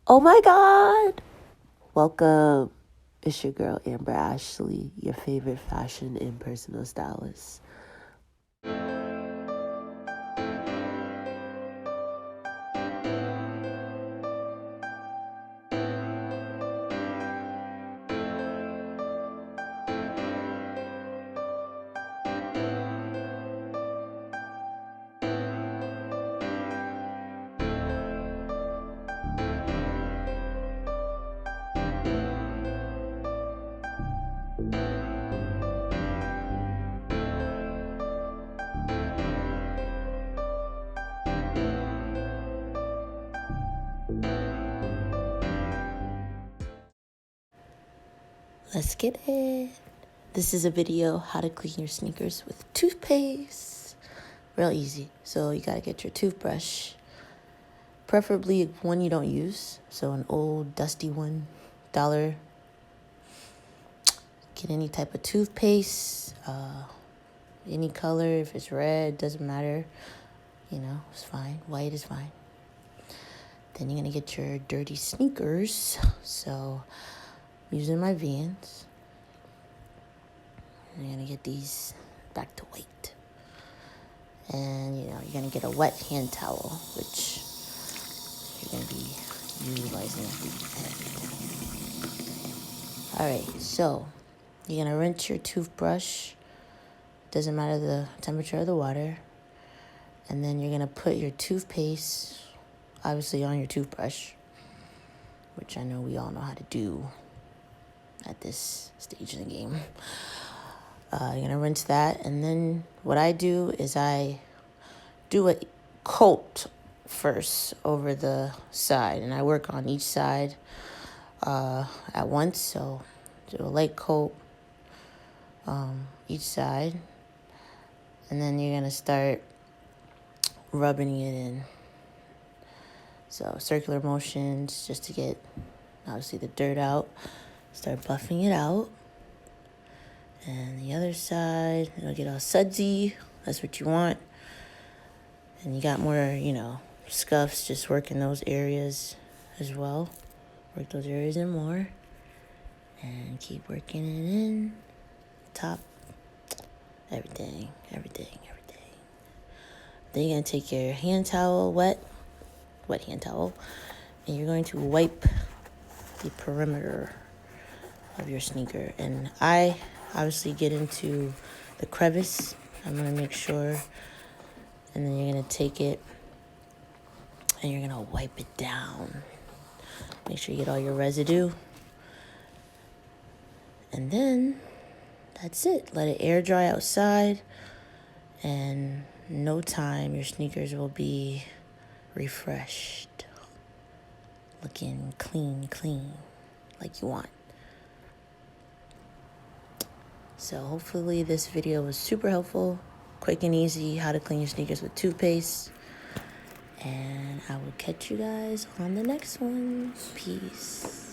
Oh my God! Welcome. It's your girl, Amber Ashli, your favorite fashion and personal stylist. Let's get it. This is a video how to clean your sneakers with toothpaste. Real easy. So you gotta get your toothbrush, preferably one you don't use. So an old dusty one, $1. Get any type of toothpaste, any color. If it's red, doesn't matter. It's fine. White is fine. Then you're gonna get your dirty sneakers. So I'm using my Vans. You're gonna get these back to white. And you're gonna get a wet hand towel, which you're gonna be utilizing at the end. Alright, so you're gonna rinse your toothbrush. Doesn't matter the temperature of the water. And then you're gonna put your toothpaste, obviously, on your toothbrush, which I know we all know how to do at this stage of the game. You're gonna rinse that, and then what I do is I do a coat first over the side, and I work on each side at once. So do a light coat each side, and then you're gonna start rubbing it in. So circular motions just to get obviously the dirt out. Start buffing it out. And the other side, it'll get all sudsy. That's what you want. And you got more, scuffs, just working those areas as well. Work those areas in more. And keep working it in. Top. Everything. Then you're going to take your hand towel, wet hand towel, and you're going to wipe the perimeter of your sneaker. And I obviously get into the crevice. I'm going to make sure. And then you're going to take it and you're going to wipe it down. Make sure you get all your residue. And then that's it. Let it air dry outside. And in no time, your sneakers will be refreshed. Looking clean, like you want. So hopefully this video was super helpful, quick and easy, how to clean your sneakers with toothpaste. And I will catch you guys on the next one. Peace.